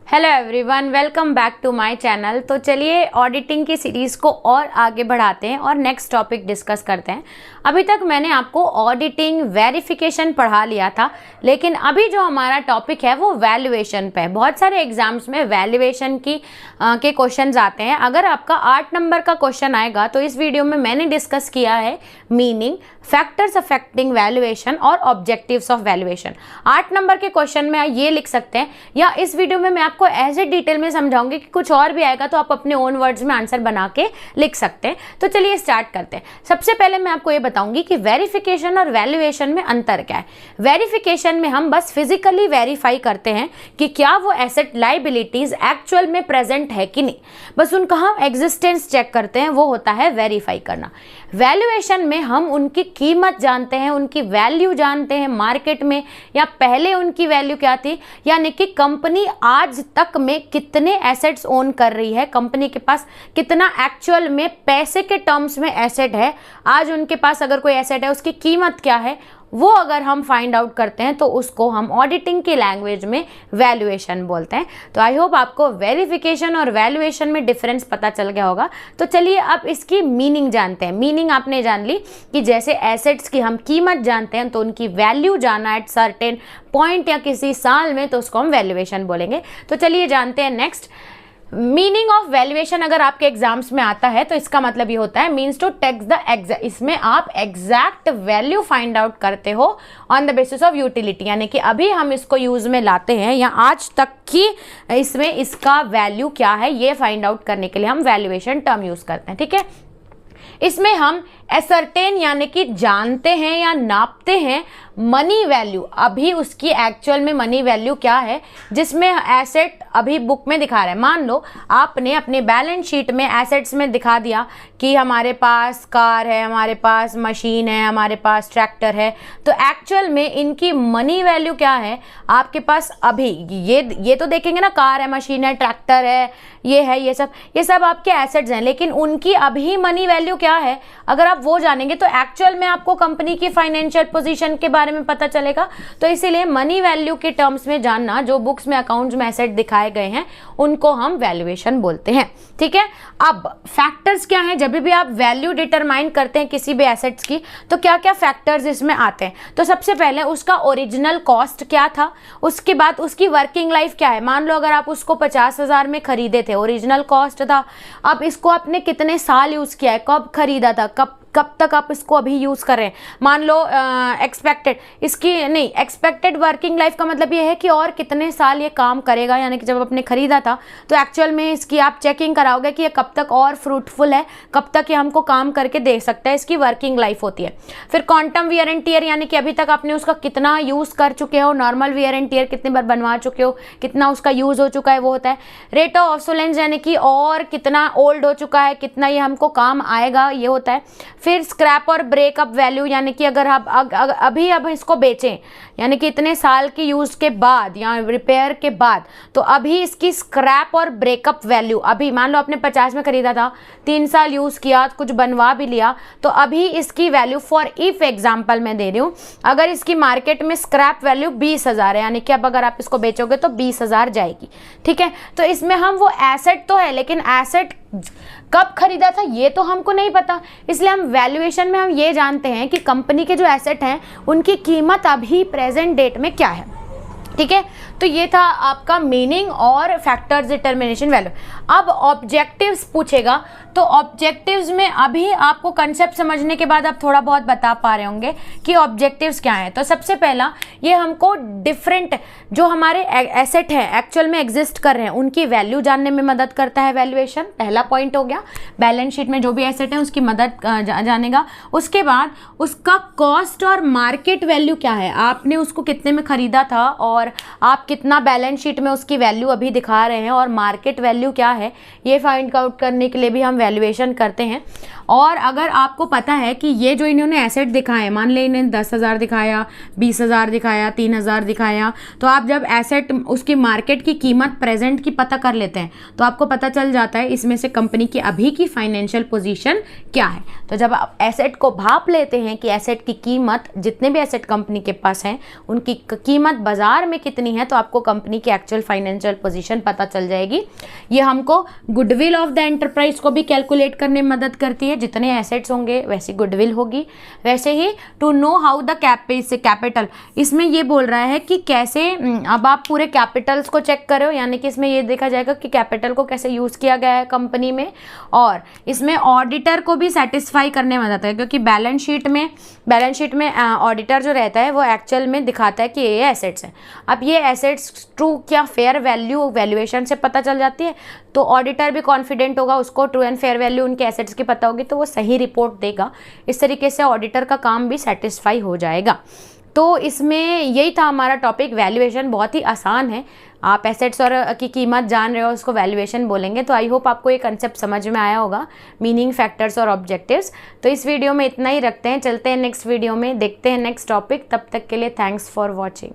Hello everyone, welcome back to my channel. तो चलिए auditing की सीरीज़ को और आगे बढ़ाते हैं और नेक्स्ट टॉपिक डिस्कस करते हैं। अभी तक मैंने आपको ऑडिटिंग वेरिफिकेशन पढ़ा लिया था, लेकिन अभी जो हमारा टॉपिक है वो वैल्यूएशन पे है। बहुत सारे एग्जाम्स में वैल्यूएशन के क्वेश्चंस आते हैं। अगर आपका 8 नंबर का क्वेश्चन आएगा तो इस वीडियो में मैंने डिस्कस किया है मीनिंग, फैक्टर्स अफेक्टिंग वैल्यूएशन और ऑब्जेक्टिव्स ऑफ वैल्यूएशन। 8 नंबर के क्वेश्चन में ये लिख सकते हैं, या इस वीडियो में मैं आपको एज ए डिटेल में समझाऊंगी कि कुछ और भी आएगा तो आप अपने ओन वर्ड्स में आंसर बना के लिख सकते हैं। तो चलिए स्टार्ट करते हैं। सबसे पहले मैं आपको ये बताऊंगी कि वेरिफिकेशन और वैल्यूएशन में अंतर क्या है। वेरिफिकेशन में हम बस फिजिकली वेरीफाई करते हैं कि क्या वो एसेट लाइबिलिटीज एक्चुअल में प्रेजेंट है कि नहीं, बस उनका हम एग्जिस्टेंस चेक करते हैं, वो होता है वेरीफाई करना। वैल्यूएशन में हम उनकी कीमत जानते हैं, उनकी वैल्यू जानते हैं मार्केट में, या पहले उनकी वैल्यू क्या थी, यानी कि कंपनी आज तक में कितने एसेट्स ओन कर रही है, कंपनी के पास कितना एक्चुअल में पैसे के टर्म्स में एसेट है, आज उनके पास अगर कोई एसेट है उसकी कीमत क्या है, वो अगर हम फाइंड आउट करते हैं तो उसको हम ऑडिटिंग की लैंग्वेज में वैल्यूएशन बोलते हैं। तो आई होप आपको वेरिफिकेशन और वैल्यूएशन में डिफरेंस पता चल गया होगा। तो चलिए अब इसकी मीनिंग जानते हैं। मीनिंग आपने जान ली कि जैसे एसेट्स की हम कीमत जानते हैं तो उनकी वैल्यू जाना एट सर्टेन पॉइंट या किसी साल में, तो उसको हम वैल्यूएशन बोलेंगे। तो चलिए जानते हैं नेक्स्ट मीनिंग ऑफ वैल्यूएशन। अगर आपके एग्जाम्स में आता है तो इसका मतलब ये होता है means to take the exact, इसमें आप एग्जैक्ट वैल्यू फाइंड आउट करते हो on the basis of utility, यानी कि अभी हम इसको यूज में लाते हैं या आज तक की इसमें इसका वैल्यू क्या है ये फाइंड आउट करने के लिए हम वैल्यूएशन टर्म यूज करते हैं। ठीक है, इसमें हम एसर्टेन यानी कि जानते हैं या नापते हैं मनी वैल्यू, अभी उसकी एक्चुअल में मनी वैल्यू क्या है, जिसमें एसेट अभी बुक में दिखा रहा है। मान लो आपने अपने बैलेंस शीट में एसेट्स में दिखा दिया कि हमारे पास कार है, हमारे पास मशीन है, हमारे पास ट्रैक्टर है, तो एक्चुअल में इनकी मनी वैल्यू क्या है आपके पास अभी। ये तो देखेंगे ना, कार है, मशीन है, ट्रैक्टर है, ये सब आपके एसेट्स हैं, लेकिन उनकी अभी मनी वैल्यू क्या है अगर आप वो जानेंगे तो एक्चुअल में आपको कंपनी की फाइनेंशियल पोजीशन के बारे में पता चलेगा। तो इसीलिए मनी वैल्यू के टर्म्स में जानना, जो बुक्स में अकाउंट्स में एसेट दिखाए गए हैं उनको हम वैल्यूएशन बोलते हैं। ठीक है, अब फैक्टर्स क्या है, जब भी आप वैल्यू डिटरमाइन करते हैं किसी भी एसेट्स की तो क्या क्या फैक्टर्स इसमें आते हैं। तो सबसे पहले उसका ओरिजिनल कॉस्ट क्या था, उसके बाद उसकी वर्किंग लाइफ क्या है। मान लो अगर आप उसको 50,000 में खरीदे थे, ओरिजिनल कॉस्ट था, अब इसको आपने कितने साल यूज किया है, कब खरीदा था, कब तक आप इसको अभी यूज कर रहे हैं। मान लो एक्सपेक्टेड वर्किंग लाइफ का मतलब ये है कि और कितने साल ये काम करेगा, यानी कि जब आपने खरीदा था तो एक्चुअल में इसकी आप चेकिंग कराओगे कि ये कब तक और फ्रूटफुल है, कब तक ये हमको काम करके दे सकता है, इसकी वर्किंग लाइफ होती है। फिर क्वांटम वियर एंड टियर, यानी कि अभी तक आपने उसका कितना यूज कर चुके हो, नॉर्मल वियर एंड टियर कितनी बार बनवा चुके हो, कितना उसका यूज हो चुका है, वो होता है। रेट ऑफ ऑब्सोलेंस, यानी कि और कितना ओल्ड हो चुका है, कितना ये हमको काम आएगा, ये होता है। फिर स्क्रैप और ब्रेकअप वैल्यू, यानी कि अगर आप अभी इसको बेचें, यानी कि इतने साल की यूज के बाद या रिपेयर के बाद, तो अभी इसकी स्क्रैप और ब्रेकअप वैल्यू, अभी मान लो आपने 50 में खरीदा था, 3 साल यूज किया, कुछ बनवा भी लिया, तो अभी इसकी वैल्यू, फॉर इफ एग्जाम्पल मैं दे रही हूँ, अगर इसकी मार्केट में स्क्रैप वैल्यू 20,000 है, यानी कि अब अगर आप इसको बेचोगे तो 20,000 जाएगी। ठीक है, तो इसमें हम वो एसेट तो है, लेकिन एसेट कब खरीदा था ये तो हमको नहीं पता, इसलिए हम वैल्यूएशन में हम ये जानते हैं कि कंपनी के जो एसेट हैं उनकी कीमत अभी प्रेजेंट डेट में क्या है। ठीक है, तो ये था आपका मीनिंग और फैक्टर्स डिटर्मिनेशन वैल्यू। अब ऑब्जेक्टिव्स पूछेगा, तो ऑब्जेक्टिव्स में अभी आपको कंसेप्ट समझने के बाद आप थोड़ा बहुत बता पा रहे होंगे कि ऑब्जेक्टिव्स क्या हैं। तो सबसे पहला, ये हमको डिफरेंट जो हमारे एसेट हैं एक्चुअल में एग्जिस्ट कर रहे हैं उनकी वैल्यू जानने में मदद करता है वैल्यूएशन। पहला पॉइंट हो गया, बैलेंस शीट में जो भी एसेट है उसकी मदद जानेगा। उसके बाद उसका कॉस्ट और मार्केट वैल्यू क्या है, आपने उसको कितने में खरीदा था और आप कितना बैलेंस शीट में उसकी वैल्यू अभी दिखा रहे हैं, और मार्केट वैल्यू क्या है, ये फाइंड आउट करने के लिए भी हम वैल्यूएशन करते हैं। और अगर आपको पता है कि ये जो इन्होंने एसेट दिखाए, मान ले इन्हें 10,000 दिखाया, 20,000 दिखाया, 3,000 दिखाया, तो आप जब एसेट उसकी मार्केट की कीमत प्रेजेंट की पता कर लेते हैं तो आपको पता चल जाता है इसमें से कंपनी की अभी की फाइनेंशियल पोजीशन क्या है। तो जब आप एसेट को भाप लेते हैं कि एसेट की कीमत, जितने भी एसेट कंपनी के पास हैं उनकी कीमत बाजार में कितनी है, तो तो आपको कंपनी की एक्चुअल फाइनेंशियल पोजीशन पता चल जाएगी। ये हमको गुडविल ऑफ द एंटरप्राइज को भी कैलकुलेट करने में मदद करती है, जितने एसेट्स होंगे वैसी गुडविल होगी। वैसे ही to know how the capital, इसमें ये बोल रहा है कि कैसे, अब आप पूरे कैपिटल्स को चेक करो, यानी कि इसमें ये देखा जाएगा कि कैपिटल को कैसे यूज़ किया गया है कंपनी में, और इसमें ऑडिटर को भी सेटिस्फाई करने में मदद है, क्योंकि बैलेंस शीट में ऑडिटर जो रहता है वो एक्चुअल में दिखाता है कि ये एसेट्स हैं। अब ये एसेट्स ट्रू क्या फेयर वैल्यूएशन से पता चल जाती है, तो ऑडिटर भी कॉन्फिडेंट होगा, उसको ट्रू एंड फेयर वैल्यू उनके एसेट्स की पता होगी, तो वो सही रिपोर्ट देगा। इस तरीके से ऑडिटर का काम भी सेटिस्फाई हो जाएगा। तो इसमें यही था हमारा टॉपिक, वैल्यूएशन बहुत ही आसान है। आप एसेट्स और की कीमत जान रहे हो, उसको वैल्यूएशन बोलेंगे। तो आई होप आपको ये कंसेप्ट समझ में आया होगा, मीनिंग, फैक्टर्स और ऑब्जेक्टिव्स। तो इस वीडियो में इतना ही रखते हैं, चलते हैं नेक्स्ट वीडियो में, देखते हैं नेक्स्ट टॉपिक। तब तक के लिए थैंक्स फॉर वॉचिंग।